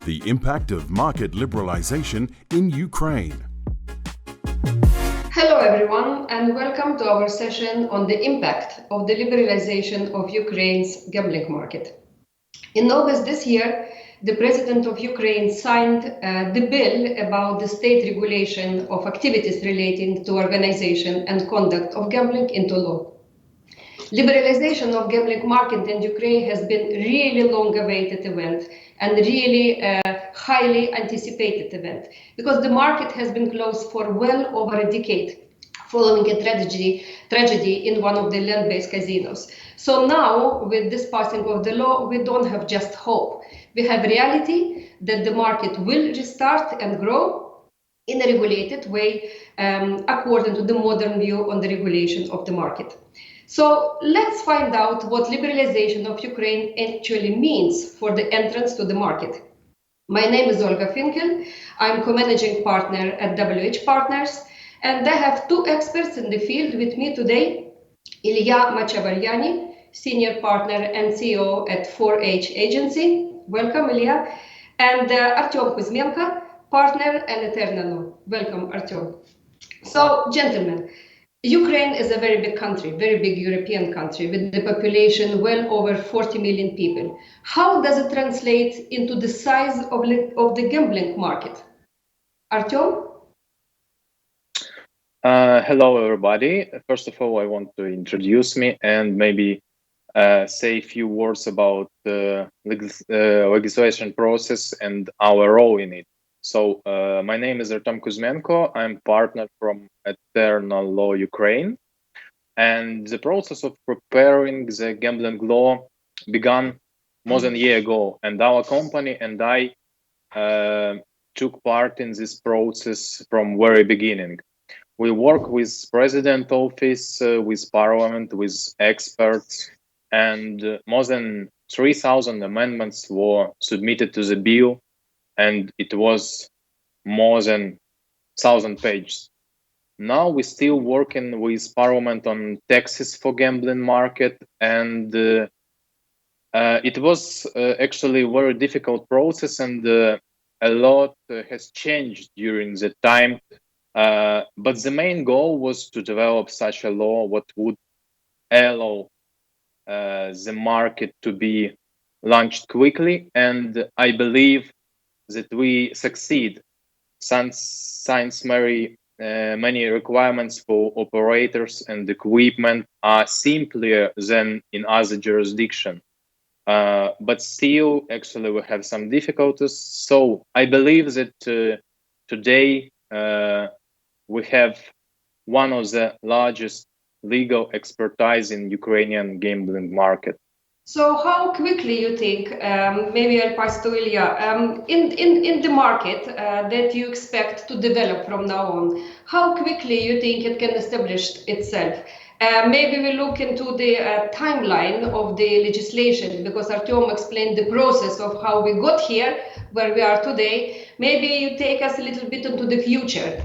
the impact of market liberalisation in Ukraine. Hello everyone, and welcome to our session on the impact of the liberalisation of Ukraine's gambling market. In August this year, the President of Ukraine signed the bill about the state regulation of activities relating to organization and conduct of gambling into law. Liberalization of gambling market in Ukraine has been really long-awaited event and really a highly anticipated event because the market has been closed for well over a decade following a tragedy in one of the land-based casinos. So now, with this passing of the law, we don't have just hope. We have reality that the market will restart and grow in a regulated way according to the modern view on the regulation of the market. So let's find out what liberalization of Ukraine actually means for the entrance to the market. My name is Olga FINKEL. I'm co-managing partner at WH Partners, and I have two experts in the field with me today, Ilya Machavariani, senior partner and CEO at 4H Agency. Welcome, Ilya. And ARTEM KUZMENKO, partner and Eterna. Welcome, ARTEM. So, gentlemen, Ukraine is a very big country, very big European country with the population well over 40 million people. How does it translate into the size of the gambling market? Artyom? Hello, everybody. First of all, I want to introduce me and maybe say a few words about the legislation process and our role in it. So my name is Artem KUZMENKO. I'm partner from Eterna Law Ukraine. And the process of preparing the gambling law began more than a year ago. And our company and I took part in this process from very beginning. We work with President Office, with Parliament, with experts, and more than 3,000 amendments were submitted to the bill. And it was more than 1,000 pages. Now we're still working with Parliament on taxes for gambling market, and it was actually a very difficult process, and a lot has changed during the time. But the main goal was to develop such a law what would allow the market to be launched quickly, and I believe that we succeed since many requirements for operators and equipment are simpler than in other jurisdictions. But still, actually, we have some difficulties. So I believe that today we have one of the largest legal expertise in Ukrainian gambling market. So how quickly you think, maybe I'll pass to Ilya, in the market that you expect to develop from now on, how quickly you think it can establish itself? Maybe we look into the timeline of the legislation, because Artyom explained the process of how we got here, where we are today. Maybe you take us a little bit into the future.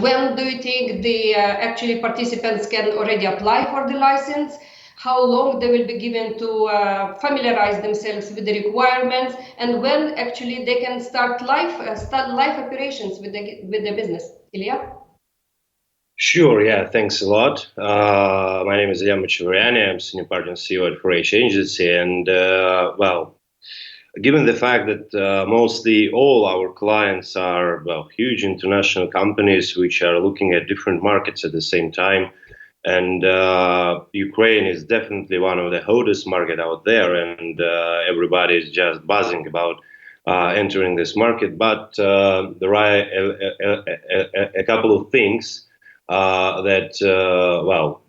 When do you think the actually participants can already apply for the license? How long they will be given to familiarize themselves with the requirements, and when actually they can start live operations with the business? Ilya? Sure, yeah, thanks a lot. My name is Ilya Machavariani. I'm senior partner and CEO at 4H Agency, and well, given the fact that mostly all our clients are huge international companies which are looking at different markets at the same time, and Ukraine is definitely one of the hottest market out there, and everybody is just buzzing about entering this market. But there are a couple of things that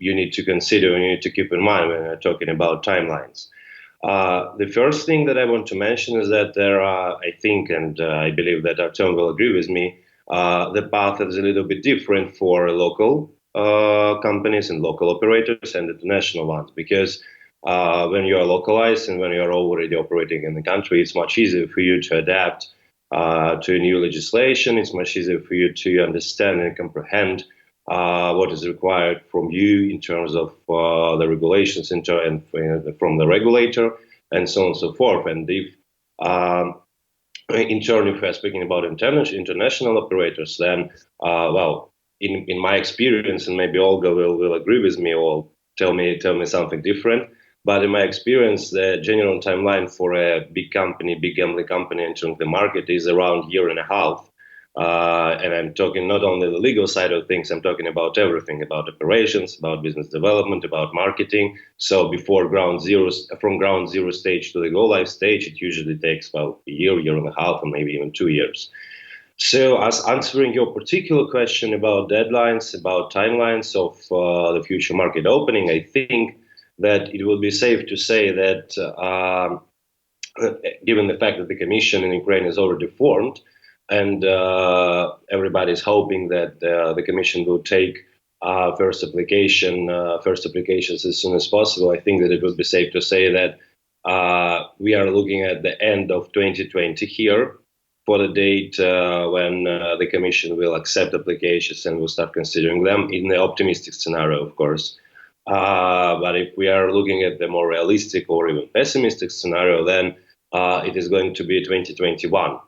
you need to consider, you need to keep in mind when you're talking about timelines. The first thing that I want to mention is that there are, I think, and I believe that Artem will agree with me, the path is a little bit different for local companies and local operators and international ones, because when you are localized and when you are already operating in the country, it's much easier for you to adapt to new legislation. It's much easier for you to understand and comprehend what is required from you in terms of the regulations and from the regulator and so on and so forth. And if in turn, if we're speaking about international operators, then, well, in my experience, and maybe Olga will agree with me or tell me something different, but in my experience, the general timeline for a big gambling company entering the market is around 1.5 years. And I'm talking not only the legal side of things, I'm talking about everything, about operations, about business development, about marketing. So from ground zero stage to the go live stage, it usually takes about a year, 1.5 years, and maybe even 2 years. So as answering your particular question about deadlines, about timelines of the future market opening, I think that it will be safe to say that given the fact that the Commission in Ukraine is already formed, and everybody's hoping that the Commission will take first applications as soon as possible, I think that it would be safe to say that we are looking at the end of 2020 here for the date when the Commission will accept applications and will start considering them, in the optimistic scenario, of course. But if we are looking at the more realistic or even pessimistic scenario, then it is going to be 2021.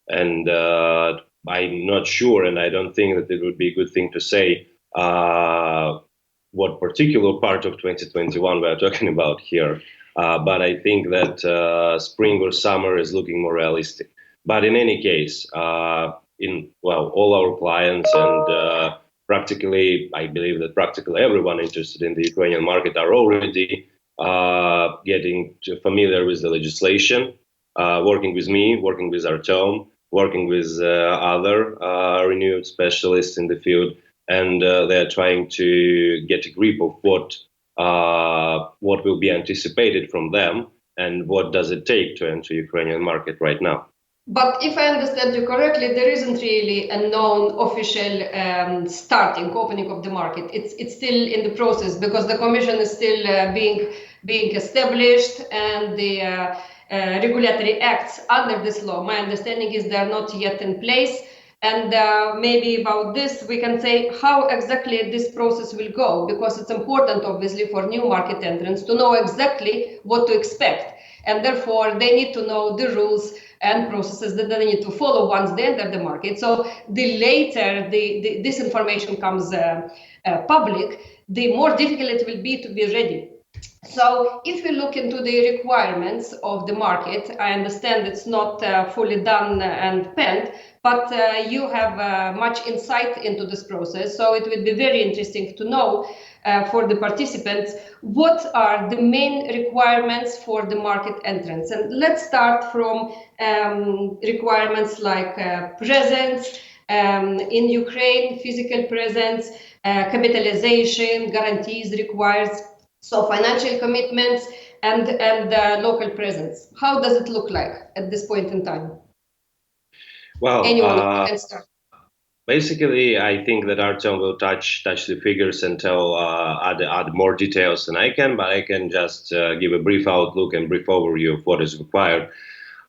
And I'm not sure, and I don't think that it would be a good thing to say what particular part of 2021 we are talking about here. But I think that spring or summer is looking more realistic. But in any case, all our clients and practically, I believe that practically everyone interested in the Ukrainian market are already getting familiar with the legislation, working with me, working with ARTEM, working with other renewed specialists in the field, and they're trying to get a grip of what will be anticipated from them and what does it take to enter Ukrainian market right now. But if I understand you correctly, there isn't really a known official opening of the market. It's still in the process because the Commission is still being established, and the regulatory acts under this law, my understanding is they are not yet in place. And maybe about this, we can say how exactly this process will go, because it's important, obviously, for new market entrants to know exactly what to expect. And therefore, they need to know the rules and processes that they need to follow once they enter the market. So the later this information comes public, the more difficult it will be to be ready. So if you look into the requirements of the market, I understand it's not fully done and penned, but you have much insight into this process. So it would be very interesting to know for the participants, what are the main requirements for the market entrance? And let's start from requirements like presence in Ukraine, physical presence, capitalization, guarantees required, so financial commitments and local presence. How does it look like at this point in time? Well, anyone can start. Basically, I think that ARTEM will touch the figures and add more details than I can, but I can just give a brief outlook and brief overview of what is required.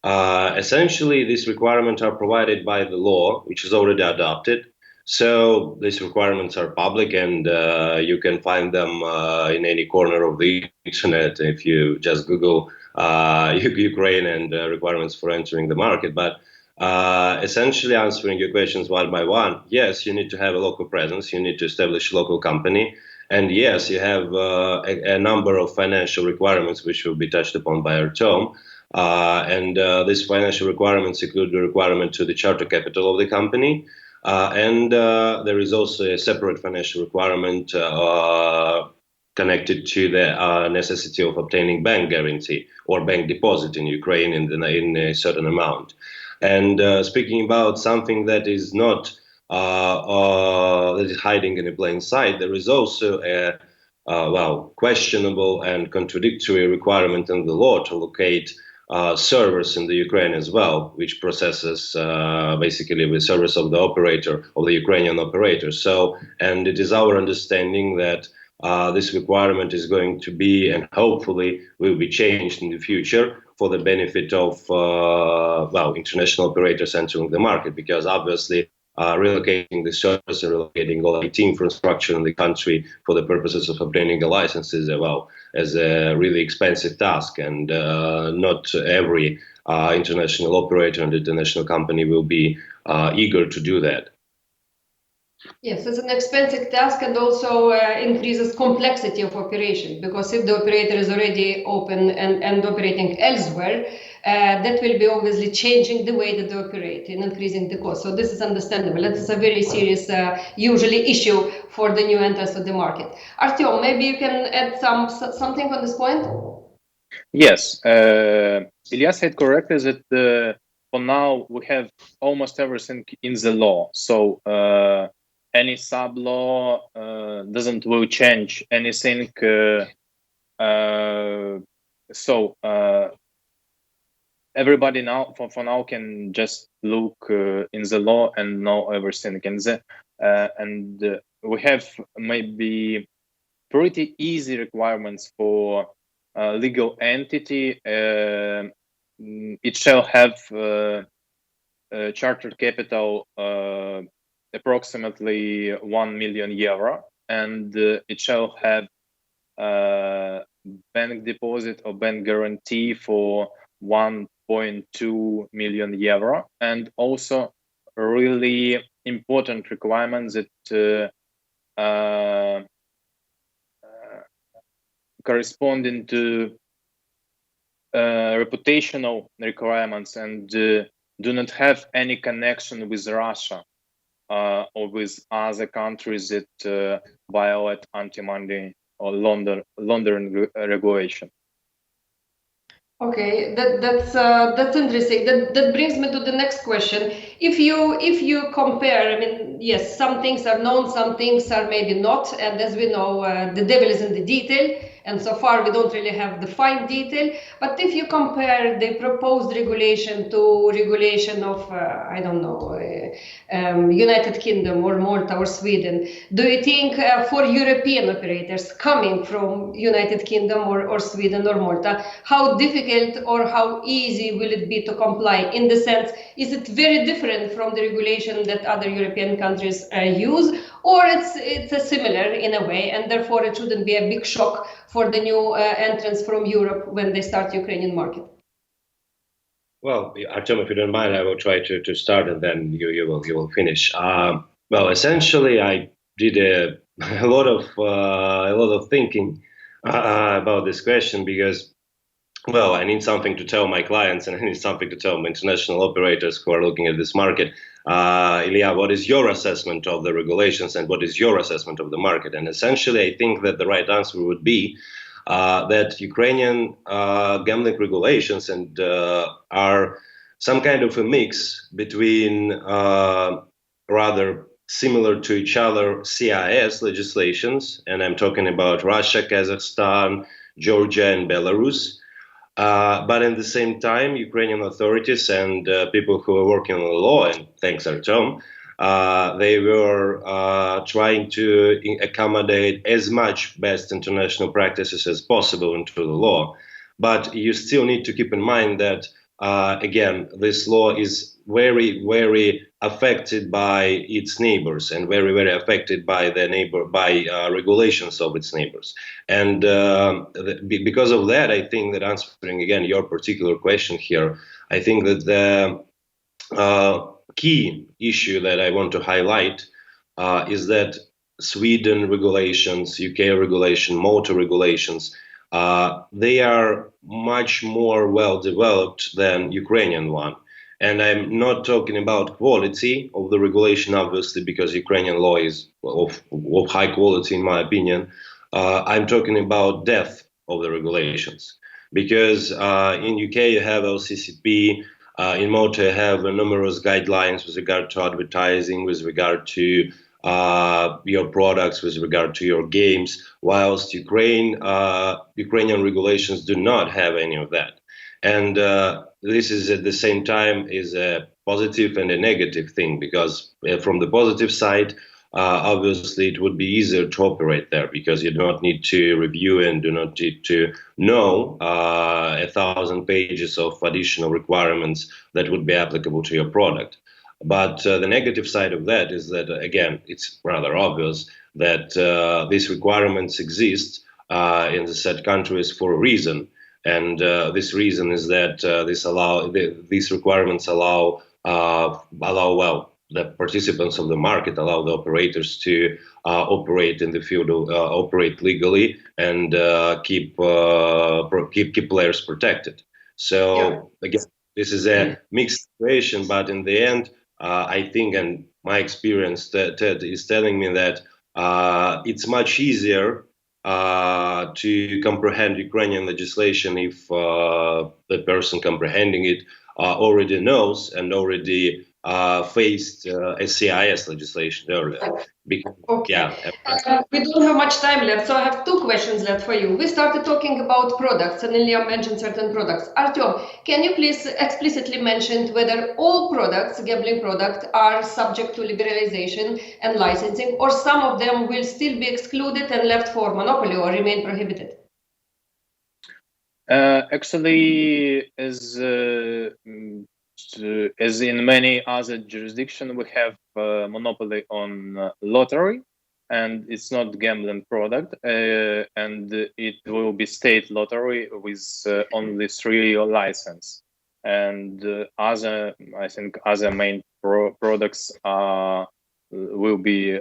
Essentially, these requirements are provided by the law, which is already adopted. So these requirements are public, and you can find them in any corner of the internet if you just Google Ukraine and requirements for entering the market. But essentially, answering your questions one by one, yes, you need to have a local presence, you need to establish a local company, and yes, you have a number of financial requirements which will be touched upon by ARTEM. And these financial requirements include the requirement to the charter capital of the company, and there is also a separate financial requirement connected to the necessity of obtaining bank guarantee or bank deposit in Ukraine in a certain amount. And speaking about something that is not that is hiding in a plain sight, there is also a questionable and contradictory requirement in the law to locate servers in the Ukraine as well, which processes basically the service of the operator, of the Ukrainian operator. So, and it is our understanding that this requirement is going to be, and hopefully will be changed in the future for the benefit of international operators entering the market, because obviously relocating the service and relocating all IT infrastructure in the country for the purposes of obtaining a license is as a really expensive task, and not every international operator and international company will be eager to do that. Yes, it's an expensive task, and also increases complexity of operation, because if the operator is already open and operating elsewhere, that will be obviously changing the way that they operate and increasing the cost. So this is understandable. It is a very serious, usually issue for the new entrants to the market. Artyom, maybe you can add something on this point? Yes, Ilya said correctly that for now we have almost everything in the law. So any sub-law will change anything. Everybody now, for now, can just look in the law and know everything. And we have maybe pretty easy requirements for legal entity. It shall have chartered capital approximately €1 million, and it shall have bank deposit or bank guarantee for €1.2 million, and also really important requirements that corresponding to reputational requirements and do not have any connection with Russia or with other countries that violate anti-money or laundering regulation. Okay, that's interesting. That brings me to the next question. If you compare, I mean, yes, some things are known, some things are maybe not, and as we know, the devil is in the detail. And so far, we don't really have the fine detail. But if you compare the proposed regulation to regulation of, I don't know, United Kingdom or Malta or Sweden, do you think for European operators coming from United Kingdom or Sweden or Malta, how difficult or how easy will it be to comply? In the sense, is it very different from the regulation that other European countries use, or it's a similar in a way, and therefore it shouldn't be a big shock for the new entrants from Europe when they start the Ukrainian market? Well, Artem, if you don't mind, I will try to start, and then you will finish. Well, essentially, I did a lot of thinking about this question, because, well, I need something to tell my clients, and I need something to tell my international operators who are looking at this market. Ilya, what is your assessment of the regulations, and what is your assessment of the market? And essentially, I think that the right answer would be that Ukrainian gambling regulations are some kind of a mix between rather similar to each other CIS legislations, and I'm talking about Russia, Kazakhstan, Georgia, and Belarus. But at the same time, Ukrainian authorities and people who are working on the law, and thanks Artem, they were trying to accommodate as much best international practices as possible into the law. But you still need to keep in mind that, again, this law is very, very affected by its neighbors, and very, very affected by regulations of its neighbors. And because of that, I think that, answering again your particular question here, I think that the key issue that I want to highlight is that Sweden regulations, UK regulation, Malta regulations, they are much more well developed than Ukrainian one. And I'm not talking about quality of the regulation, obviously, because Ukrainian law is of high quality, in my opinion. I'm talking about depth of the regulations, because in UK you have LCCP, in Malta you have numerous guidelines with regard to advertising, with regard to your products, with regard to your games, whilst Ukrainian regulations do not have any of that. And this is at the same time is a positive and a negative thing, because from the positive side, obviously it would be easier to operate there, because you do not need to review and do not need to know 1,000 pages of additional requirements that would be applicable to your product. But the negative side of that is that, again, it's rather obvious that these requirements exist in the said countries for a reason. And this reason is that these requirements allow the participants of the market, allow the operators to operate in the field, operate legally, and keep players protected. So again, this is a mixed situation, but in the end, I think, and my experience is telling me that it's much easier to comprehend Ukrainian legislation if the person comprehending it already knows and already faced SCIS legislation earlier. Because, we don't have much time left, so I have two questions left for you. We started talking about products, and Ilya mentioned certain products. Artem, can you please explicitly mention whether all products, gambling products, are subject to liberalization and licensing, or some of them will still be excluded and left for monopoly or remain prohibited? Actually, as in many other jurisdictions, we have monopoly on lottery, and it's not gambling product, and it will be state lottery with only 3 license, and other main products will be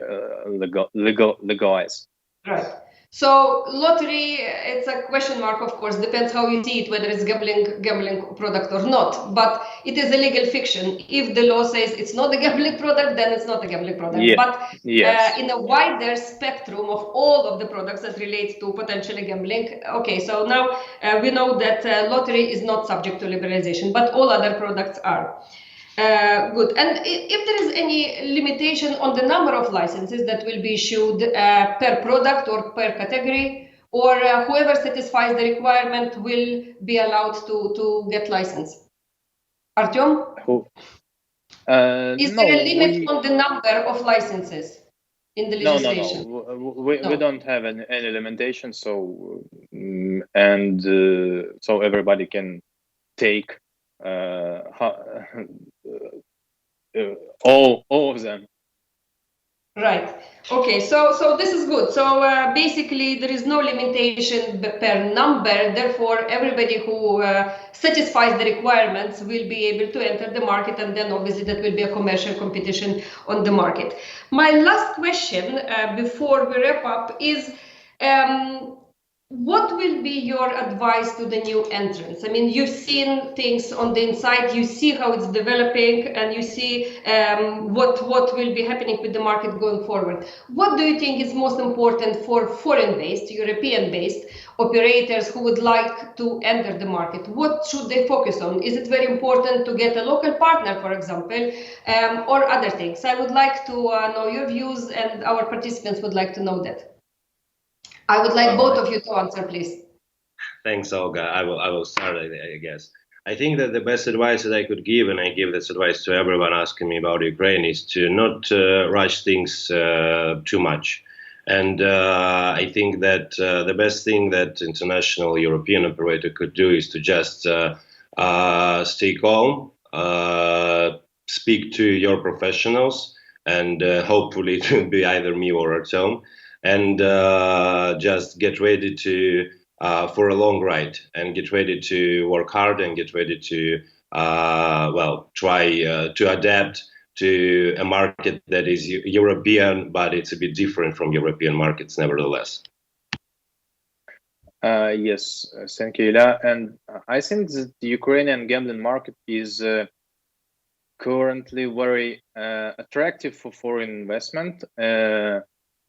legalized. Right. So lottery, it's a question mark, of course, depends how you see it, whether it's gambling product or not, but it is a legal fiction. If the law says it's not a gambling product, then it's not a gambling product. Yeah. But yes. In a wider spectrum of all of the products that relate to potentially gambling, okay, so now we know that lottery is not subject to liberalization, but all other products are. Good. And if there is any limitation on the number of licenses that will be issued per product or per category, or whoever satisfies the requirement will be allowed to get license? Artem? Is there a limit on the number of licenses in the legislation? No. We don't have any limitation, so so everybody can take all of them. Right. Okay. So this is good. So basically, there is no limitation per number. Therefore, everybody who satisfies the requirements will be able to enter the market, and then obviously that will be a commercial competition on the market. My last question before we wrap up is, what will be your advice to the new entrants? I mean, you've seen things on the inside, you see how it's developing, and you see what will be happening with the market going forward. What do you think is most important for foreign-based, European-based operators who would like to enter the market? What should they focus on? Is it very important to get a local partner, for example, or other things? I would like to know your views, and our participants would like to know that. I would like both of you to answer, please. Thanks, Olga. I will start, I guess. I think that the best advice that I could give, and I give this advice to everyone asking me about Ukraine, is to not rush things too much. And I think that the best thing that international European operator could do is to just stay calm, speak to your professionals, and hopefully it will be either me or Artem, and just get ready to for a long ride, and get ready to work hard, and get ready to try to adapt to a market that is European, but it's a bit different from European markets nevertheless. Yes, thank you, Ilya. And I think that the Ukrainian gambling market is currently very attractive for foreign investment.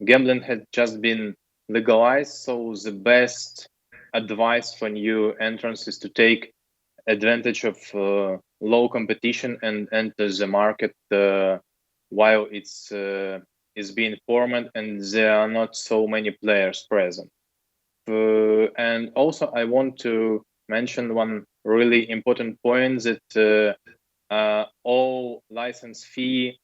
Gambling has just been legalized, so the best advice for new entrants is to take advantage of low competition and enter the market while it's being formed and there are not so many players present. And also I want to mention one really important point, that all license fee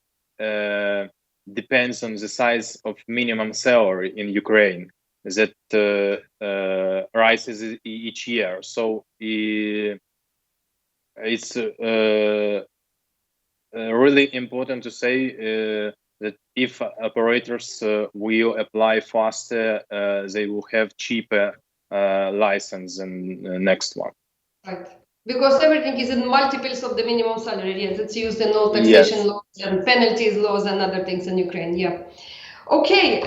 depends on the size of minimum salary in Ukraine that rises each year. So it's really important to say that if operators will apply faster, they will have cheaper license than the next one. Right. Because everything is in multiples of the minimum salary. Yes, it's used in all taxation laws and penalties laws and other things in Ukraine. Yeah. Okay,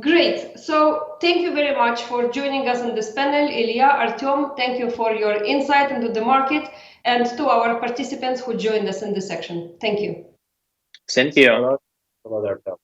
great. So thank you very much for joining us on this panel. Ilya, Artem, thank you for your insight into the market, and to our participants who joined us in this section. Thank you. Thank you. Hello, Artem.